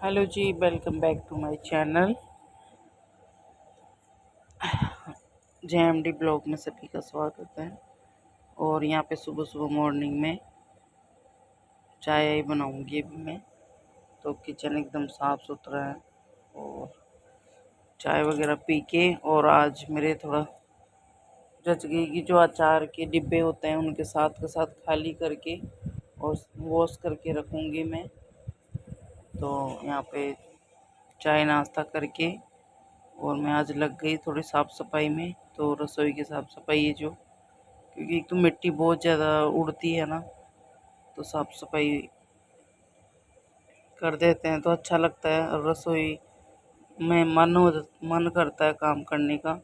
Hello जी, welcome back to my channel JMD blog में सभी का स्वागत है। और यहाँ पे सुबह सुबह मॉर्निंग में चाय बनाऊंगी अभी मैं। तो किचन एकदम साफ़ सुथरा है और चाय वगैरह पी के, और आज मेरे थोड़ा जच गई कि जो अचार के डिब्बे होते हैं उनके साथ के साथ खाली करके और वॉश करके रखूँगी मैं। तो यहाँ पे चाय नाश्ता करके और मैं आज लग गई थोड़ी साफ़ सफाई में। तो रसोई की साफ़ सफाई है जो, क्योंकि एक तो मिट्टी बहुत ज़्यादा उड़ती है ना, तो साफ़ सफाई कर देते हैं तो अच्छा लगता है। और रसोई में मन करता है काम करने का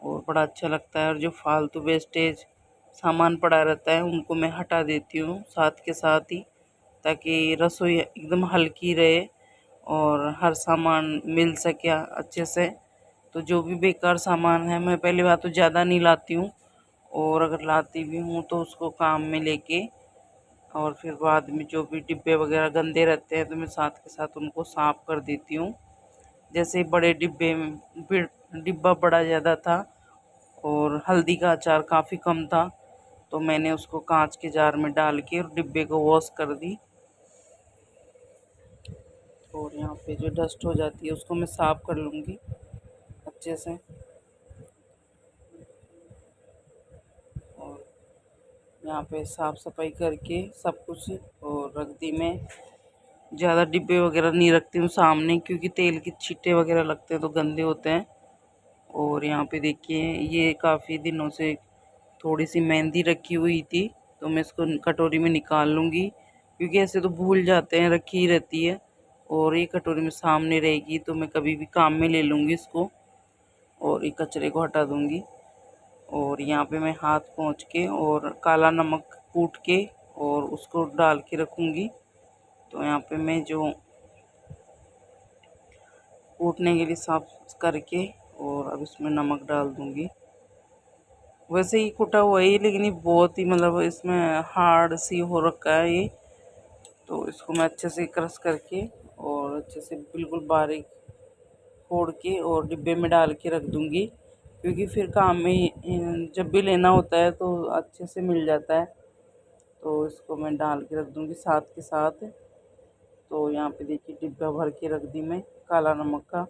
और बड़ा अच्छा लगता है। और जो फालतू वेस्टेज सामान पड़ा रहता है उनको मैं हटा देती हूँ साथ के साथ ही, ताकि रसोई एकदम हल्की रहे और हर सामान मिल सके अच्छे से। तो जो भी बेकार सामान है मैं पहली बात तो ज़्यादा नहीं लाती हूँ, और अगर लाती भी हूँ तो उसको काम में लेके और फिर बाद में जो भी डिब्बे वगैरह गंदे रहते हैं तो मैं साथ के साथ उनको साफ़ कर देती हूँ। जैसे बड़े डिब्बे में डिब्बा बड़ा ज़्यादा था और हल्दी का अचार काफ़ी कम था, तो मैंने उसको कांच के जार में डाल के और डिब्बे को वॉश कर दी। और यहाँ पे जो डस्ट हो जाती है उसको मैं साफ़ कर लूँगी अच्छे से। और यहाँ पे साफ़ सफाई करके सब कुछ और रख दी मैं। ज़्यादा डिब्बे वगैरह नहीं रखती हूँ सामने, क्योंकि तेल के छींटे वगैरह लगते हैं तो गंदे होते हैं। और यहाँ पे देखिए ये काफ़ी दिनों से थोड़ी सी मेहंदी रखी हुई थी, तो मैं इसको कटोरी में निकाल लूँगी, क्योंकि ऐसे तो भूल जाते हैं, रखी ही रहती है। और ये कटोरी में सामने रहेगी तो मैं कभी भी काम में ले लूँगी इसको और ये कचरे को हटा दूँगी। और यहाँ पे मैं हाथ पोंछ के और काला नमक कूट के और उसको डाल के रखूँगी। तो यहाँ पे मैं जो कूटने के लिए साफ करके और अब इसमें नमक डाल दूँगी। वैसे ही कुटा हुआ है लेकिन ये बहुत ही मतलब इसमें हार्ड सी हो रखा है ये, तो इसको मैं अच्छे से क्रश करके और अच्छे से बिल्कुल बारीक फोड़ के और डिब्बे में डाल के रख दूँगी, क्योंकि फिर काम में जब भी लेना होता है तो अच्छे से मिल जाता है। तो इसको मैं डाल के रख दूँगी साथ के साथ। तो यहाँ पे देखिए डिब्बा भर के रख दी मैं काला नमक का।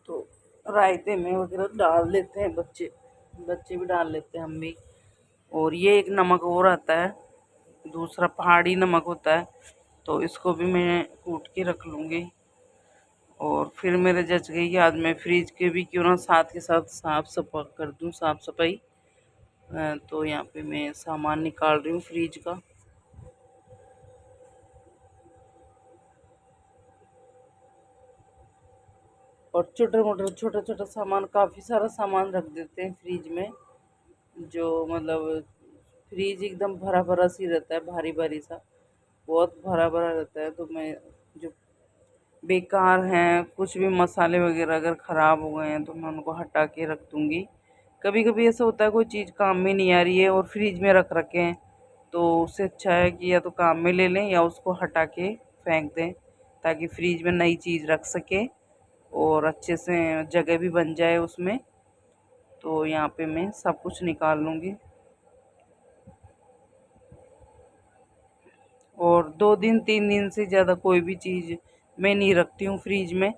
तो रायते में वगैरह डाल लेते हैं बच्चे, बच्चे भी डाल लेते हैं हम भी। और ये एक नमक और आता है, दूसरा पहाड़ी नमक होता है, तो इसको भी मैं कूट के रख लूँगी। और फिर मेरे जच गई कि आज मैं फ्रिज के भी क्यों ना साथ के साथ साफ़ सफाई कर दूँ, साफ़ सफाई। तो यहाँ पे मैं सामान निकाल रही हूँ फ्रिज का। और छोटा छोटा सामान, काफ़ी सारा सामान रख देते हैं फ्रिज में, जो मतलब फ्रिज एकदम भरा भरा सी रहता है, भारी भारी सा बहुत भरा भरा रहता है। तो मैं जो बेकार हैं कुछ भी मसाले वगैरह अगर ख़राब हो गए हैं तो मैं उनको हटा के रख दूँगी। कभी कभी ऐसा होता है कोई चीज़ काम में नहीं आ रही है और फ्रिज में रख रखे हैं, तो उससे अच्छा है कि या तो काम में ले लें या उसको हटा के फेंक दें, ताकि फ्रिज में नई चीज़ रख सके और अच्छे से जगह भी बन जाए उसमें। तो यहाँ पे मैं सब कुछ निकाल लूँगी। और 2 दिन 3 दिन से ज़्यादा कोई भी चीज़ मैं नहीं रखती हूँ फ्रिज में।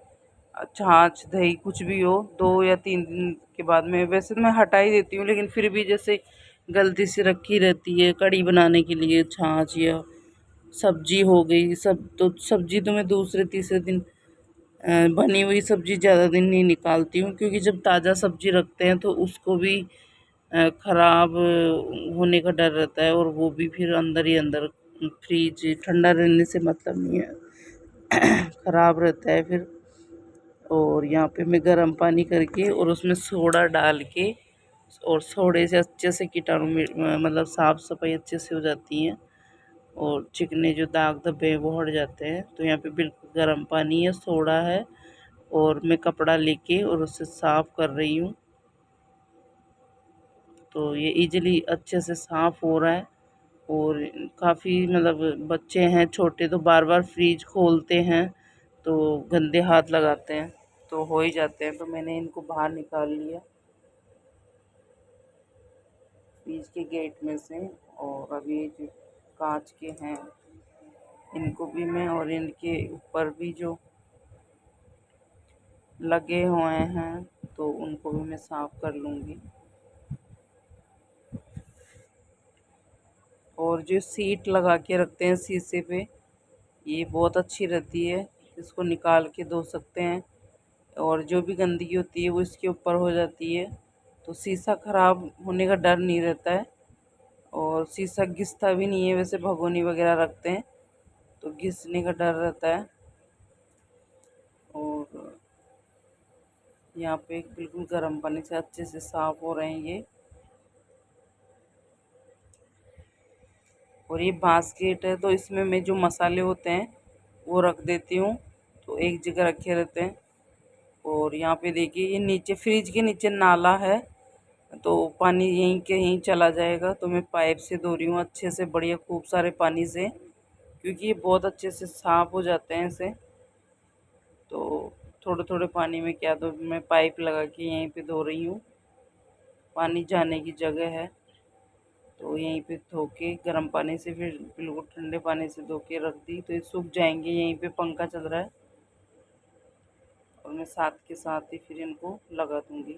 छाछ दही कुछ भी हो 2 या 3 दिन के बाद में वैसे तो मैं हटा ही देती हूँ, लेकिन फिर भी जैसे गलती से रखी रहती है कढ़ी बनाने के लिए छाछ, या सब्जी हो गई सब, तो सब्जी तो मैं दूसरे तीसरे दिन बनी हुई सब्जी ज़्यादा दिन नहीं निकालती हूँ, क्योंकि जब ताज़ा सब्जी रखते हैं तो उसको भी ख़राब होने का डर रहता है, और वो भी फिर अंदर ही अंदर फ्रिज ठंडा रहने से मतलब नहीं है ख़राब रहता है फिर। और यहाँ पे मैं गर्म पानी करके और उसमें सोडा डाल के, और सोडे से अच्छे से कीटाणु मतलब साफ़ सफाई अच्छे से हो जाती है और चिकने जो दाग धब्बे हैं वो हट जाते हैं। तो यहाँ पे बिल्कुल गर्म पानी है, सोडा है, और मैं कपड़ा लेके और उससे साफ़ कर रही हूँ। तो ये इजीली अच्छे से साफ़ हो रहा है। और काफ़ी मतलब बच्चे हैं छोटे, तो बार बार फ्रीज खोलते हैं तो गंदे हाथ लगाते हैं तो हो ही जाते हैं। तो मैंने इनको बाहर निकाल लिया फ्रीज के गेट में से। और अभी जो कांच के हैं इनको भी मैं, और इनके ऊपर भी जो लगे हुए हैं तो उनको भी मैं साफ कर लूँगी। और जो सीट लगा के रखते हैं शीशे पे, ये बहुत अच्छी रहती है, इसको निकाल के धो सकते हैं और जो भी गंदगी होती है वो इसके ऊपर हो जाती है, तो शीशा खराब होने का डर नहीं रहता है। और शीशा घिसता भी नहीं है, वैसे भगोनी वगैरह रखते हैं तो घिसने का डर रहता है। और यहाँ पे बिल्कुल गर्म पानी से अच्छे से साफ हो रहे हैं ये। और ये बास्केट है तो इसमें मैं जो मसाले होते हैं वो रख देती हूँ, तो एक जगह रखे रहते हैं। और यहाँ पे देखिए ये नीचे फ्रिज के नीचे नाला है, तो पानी यहीं के यहीं चला जाएगा, तो मैं पाइप से धो रही हूँ अच्छे से बढ़िया खूब सारे पानी से, क्योंकि ये बहुत अच्छे से साफ़ हो जाते हैं इसे। तो थोड़े थोड़े पानी में क्या, तो मैं पाइप लगा के यहीं पे धो रही हूँ, पानी जाने की जगह है तो यहीं पे धो के गर्म पानी से, फिर बिल्कुल ठंडे पानी से धो के रख दी, तो ये सूख जाएंगे। यहीं पे पंखा चल रहा है और मैं साथ के साथ ही फिर इनको लगा दूँगी।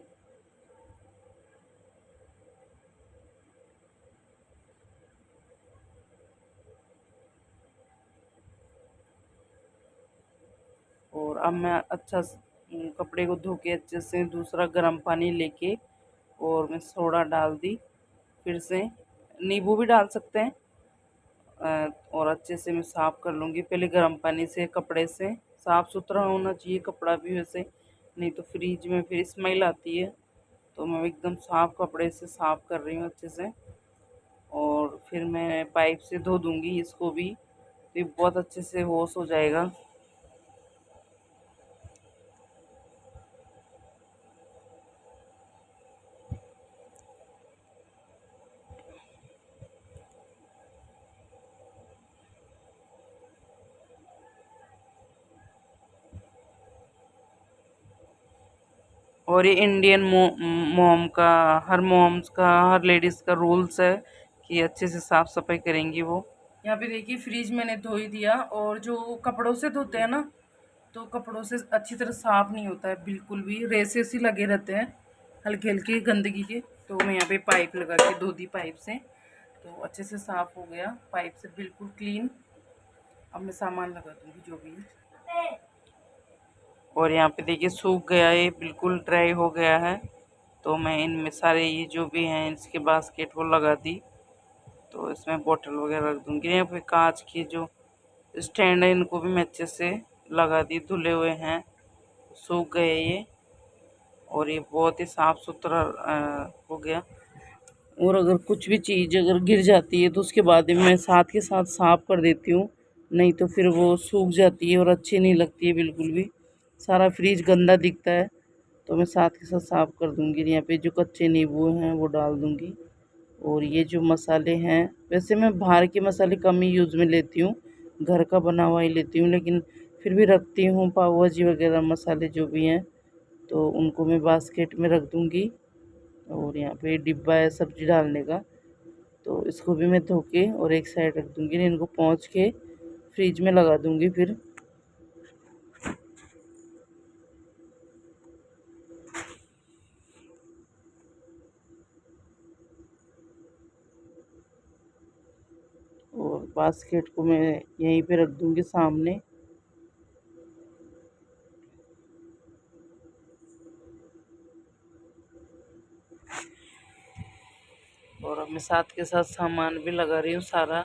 और अब मैं अच्छा कपड़े को धो के अच्छे से दूसरा गर्म पानी लेके, और मैं सोडा डाल दी, फिर से नींबू भी डाल सकते हैं। और अच्छे से मैं साफ़ कर लूँगी पहले गर्म पानी से, कपड़े से साफ़ सुथरा होना चाहिए कपड़ा भी वैसे, नहीं तो फ्रिज में फिर स्मेल आती है। तो मैं एकदम साफ़ कपड़े से साफ़ कर रही हूँ अच्छे से, और फिर मैं पाइप से धो दूँगी इसको भी, तो ये बहुत अच्छे से वॉश हो जाएगा। और ये इंडियन मोम का, हर मोम्स का, हर लेडीज़ का रूल्स है कि अच्छे से साफ़ सफाई करेंगी वो। यहाँ पे देखिए फ्रिज मैंने धो ही दिया, और जो कपड़ों से धोते हैं ना, तो कपड़ों से अच्छी तरह साफ़ नहीं होता है, बिल्कुल भी रेसेस ही लगे रहते हैं हल्के हल्के गंदगी के। तो मैं यहाँ पे पाइप लगा के धो दी पाइप से, तो अच्छे से साफ़ हो गया पाइप से, बिल्कुल क्लीन। अब मैं सामान लगा दूँगी जो भी है। और यहाँ पे देखिए सूख गया, ये बिल्कुल ड्राई हो गया है, तो मैं इनमें सारे ये जो भी हैं इसके बास्केट वो लगा दी, तो इसमें बोतल वगैरह रख दूँगी। यहाँ पे कांच की जो स्टैंड है इनको भी मैं अच्छे से लगा दी, धुले हुए हैं, सूख गए ये, और ये बहुत ही साफ़ सुथरा हो गया। और अगर कुछ भी चीज़ अगर गिर जाती है तो उसके बाद में मैं साथ के साथ साफ़ कर देती हूँ, नहीं तो फिर वो सूख जाती है और अच्छी नहीं लगती है बिल्कुल भी, सारा फ्रिज गंदा दिखता है। तो मैं साथ के साथ साफ़ कर दूँगी। यहाँ पे जो कच्चे नींबू हैं वो डाल दूँगी। और ये जो मसाले हैं, वैसे मैं बाहर के मसाले कम ही यूज़ में लेती हूँ, घर का बना हुआ ही लेती हूँ, लेकिन फिर भी रखती हूँ पाव भाजी वगैरह मसाले जो भी हैं, तो उनको मैं बास्केट में रख दूँगी। और यहाँ पे डिब्बा है सब्ज़ी डालने का, तो इसको भी मैं धो के और एक साइड रख दूँगी, इनको पोंछ के फ्रिज में लगा दूँगी फिर। और बास्केट को मैं यहीं पे रख दूँगी सामने। और अब मैं साथ के साथ सामान भी लगा रही हूँ सारा।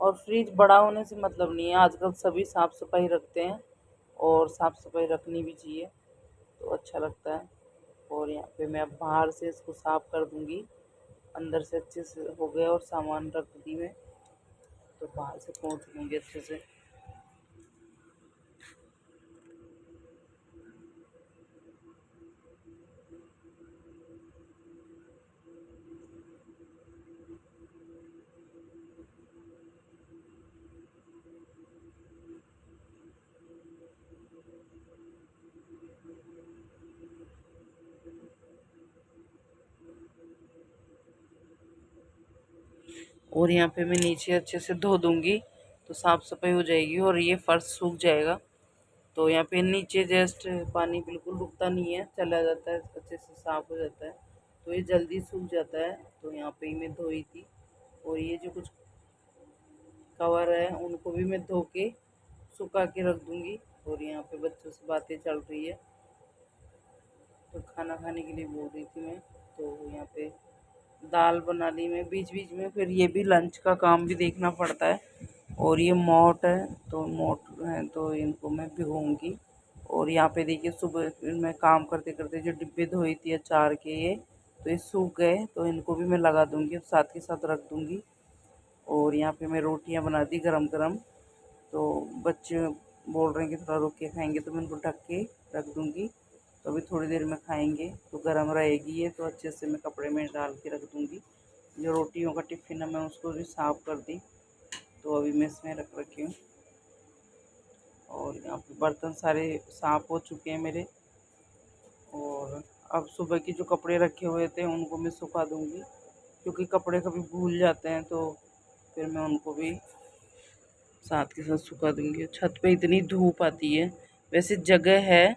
और फ्रिज बड़ा होने से मतलब नहीं है, आजकल सभी साफ़ सफाई रखते हैं, और साफ़ सफाई रखनी भी चाहिए, तो अच्छा लगता है। और यहाँ पे मैं अब बाहर से इसको साफ़ कर दूँगी, अंदर से अच्छे से हो गया और सामान रख दी मैं, तो बाहर से पोंछ लूँगी अच्छे से। और यहाँ पे मैं नीचे अच्छे से धो दूँगी तो साफ़ सफाई हो जाएगी और ये फर्श सूख जाएगा। तो यहाँ पे नीचे जस्ट पानी बिल्कुल रुकता नहीं है, चला जाता है, अच्छे से साफ़ हो जाता है, तो ये जल्दी सूख जाता है। तो यहाँ पे ही मैं धोई थी और ये जो कुछ कवर है उनको भी मैं धो के सुखा के रख दूँगी। और यहाँ पे बच्चों से बातें चल रही है तो खाना खाने के लिए बोल रही थी मैं। तो यहाँ पे दाल बना ली मैं बीच बीच में, फिर ये भी लंच का काम भी देखना पड़ता है। और ये मोट है तो मोट है तो इनको मैं भिगोऊंगी। और यहाँ पे देखिए सुबह फिर मैं काम करते करते जो डिब्बे धोई थी अचार के ये तो ये सूख गए, तो इनको भी मैं लगा दूंगी, साथ के साथ रख दूंगी। और यहाँ पे मैं रोटियाँ बना दी गरम गरम, तो बच्चे बोल रहे हैं कि थोड़ा रुक के खाएंगे तो मैं इनको ढक के रख दूंगी। तो अभी थोड़ी देर में खाएंगे तो गर्म रहेगी ये, तो अच्छे से मैं कपड़े में डाल के रख दूंगी। जो रोटियों का टिफ़िन है मैं उसको भी साफ़ कर दी, तो अभी मैं इसमें रख रखी हूँ। और यहाँ पे बर्तन सारे साफ़ हो चुके हैं मेरे। और अब सुबह के जो कपड़े रखे हुए थे उनको मैं सुखा दूँगी, क्योंकि कपड़े कभी भूल जाते हैं तो फिर मैं उनको भी साथ के साथ सुखा दूँगी। छत पे इतनी धूप आती है, वैसे जगह है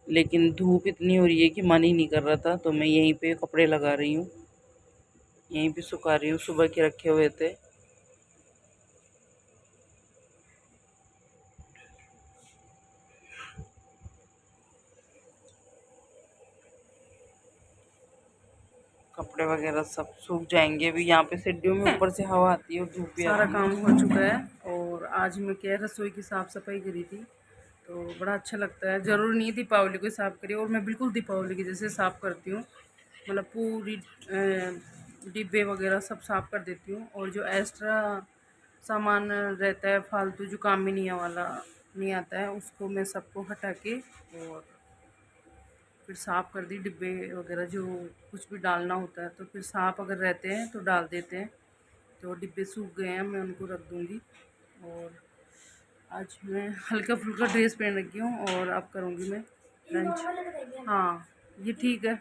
लेकिन धूप इतनी हो रही है कि मन ही नहीं कर रहा था, तो मैं यहीं पे कपड़े लगा रही हूँ, यहीं पे सुखा रही हूँ, सुबह के रखे हुए थे। कपड़े वगैरह सब सूख जाएंगे अभी। यहाँ पे सीढ़ियों में ऊपर से हवा आती है और धूप भी आती है। सारा काम हो चुका है और आज मैं क्या रसोई की साफ़ सफाई करी थी, तो बड़ा अच्छा लगता है। ज़रूर नहीं दीपावली को साफ़ करी, और मैं बिल्कुल दीपावली की जैसे साफ़ करती हूँ, मतलब पूरी डिब्बे वगैरह सब साफ़ कर देती हूँ। और जो एक्स्ट्रा सामान रहता है फालतू जो काम में नहीं आता है उसको मैं सबको हटा के और फिर साफ़ कर दी। डिब्बे वगैरह जो कुछ भी डालना होता है तो फिर साफ़ अगर रहते हैं तो डाल देते हैं। तो डिब्बे सूख गए हैं, मैं उनको रख दूँगी। और आज मैं हल्का फुल्का ड्रेस पहन रखी हूँ और अब करूँगी मैं लंच। हाँ ये ठीक है।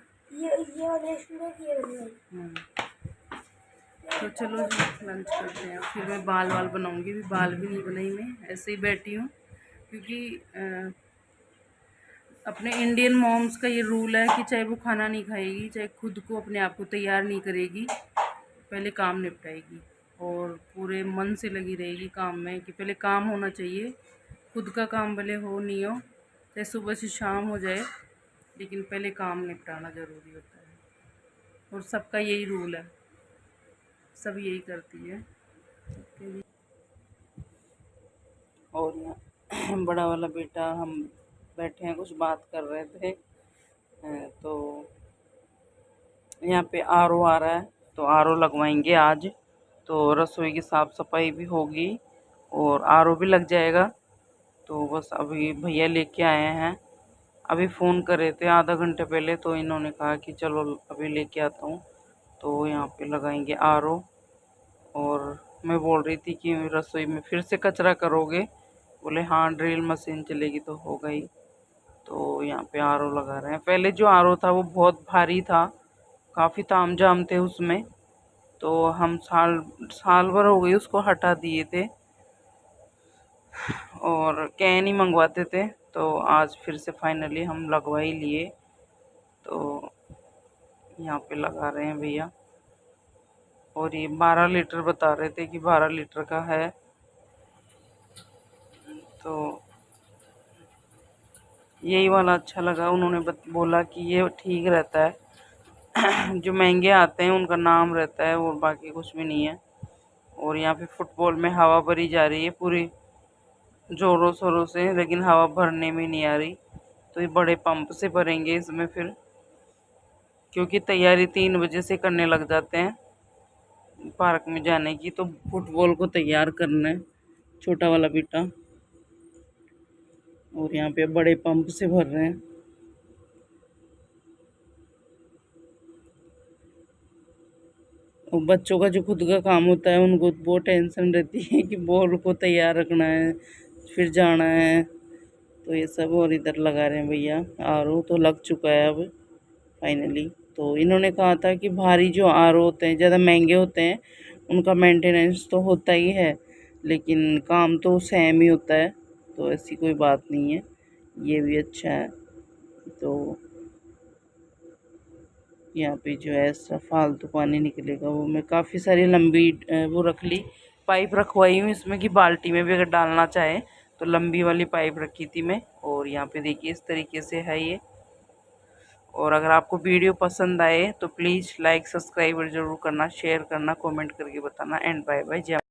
तो चलो जी लंच करते हैं, फिर मैं बाल बनाऊँगी। भी बाल भी नहीं बनाई, मैं ऐसे ही बैठी हूँ, क्योंकि अपने इंडियन मॉम्स का ये रूल है कि चाहे वो खाना नहीं खाएगी, चाहे खुद को अपने आप को तैयार नहीं करेगी, पहले काम निपटाएगी और पूरे मन से लगी रहेगी काम में, कि पहले काम होना चाहिए। खुद का काम भले हो नहीं हो, चाहे सुबह से शाम हो जाए, लेकिन पहले काम निपटाना ज़रूरी होता है। और सबका यही रूल है, सब यही करती है। और यहाँ बड़ा वाला बेटा, हम बैठे हैं कुछ बात कर रहे थे, तो यहाँ पे आरओ आ रहा है तो आरओ लगवाएंगे आज। तो रसोई की साफ़ सफाई भी होगी और आरओ भी लग जाएगा। तो बस अभी भैया लेके आए हैं, अभी फ़ोन करे थे आधा घंटे पहले, तो इन्होंने कहा कि चलो अभी लेके आता हूँ। तो यहाँ पे लगाएंगे आरओ। और मैं बोल रही थी कि रसोई में फिर से कचरा करोगे, बोले हाँ ड्रिल मशीन चलेगी तो होगा ही। तो यहाँ पे आरओ लगा रहे हैं। पहले जो आरओ था वो बहुत भारी था, काफ़ी तामझाम थे उसमें, तो हम साल भर हो गई उसको हटा दिए थे और कैन ही मंगवाते थे। तो आज फिर से फाइनली हम लगवा ही लिए। तो यहाँ पे लगा रहे हैं भैया। और ये 12 लीटर बता रहे थे कि 12 लीटर का है। तो यही वाला अच्छा लगा, उन्होंने बोला कि ये ठीक रहता है। जो महंगे आते हैं उनका नाम रहता है और बाकी कुछ भी नहीं है। और यहाँ पे फुटबॉल में हवा भरी जा रही है पूरी जोरों शोरों से, लेकिन हवा भरने में नहीं आ रही। तो ये बड़े पंप से भरेंगे इसमें फिर, क्योंकि तैयारी 3 बजे से करने लग जाते हैं पार्क में जाने की। तो फुटबॉल को तैयार करना है छोटा वाला बेटा, और यहाँ पे बड़े पंप से भर रहे हैं। और बच्चों का जो खुद का काम होता है उनको बहुत टेंशन रहती है कि बॉल को तैयार रखना है, फिर जाना है। तो ये सब और इधर लगा रहे हैं भैया। आरओ तो लग चुका है अब फाइनली। तो इन्होंने कहा था कि भारी जो आरओ होते हैं ज़्यादा महंगे होते हैं, उनका मेंटेनेंस तो होता ही है, लेकिन काम तो सेम ही होता है, तो ऐसी कोई बात नहीं है। ये भी अच्छा है। तो यहाँ पे जो है ऐसा फालतू पानी निकलेगा, वो मैं काफ़ी सारी लंबी वो रख ली, पाइप रखवाई हूँ इसमें कि बाल्टी में भी अगर डालना चाहे तो लंबी वाली पाइप रखी थी मैं। और यहाँ पे देखिए इस तरीके से है ये। और अगर आपको वीडियो पसंद आए तो प्लीज़ लाइक सब्सक्राइब ज़रूर करना, शेयर करना, कमेंट करके बताना। And bye bye. जय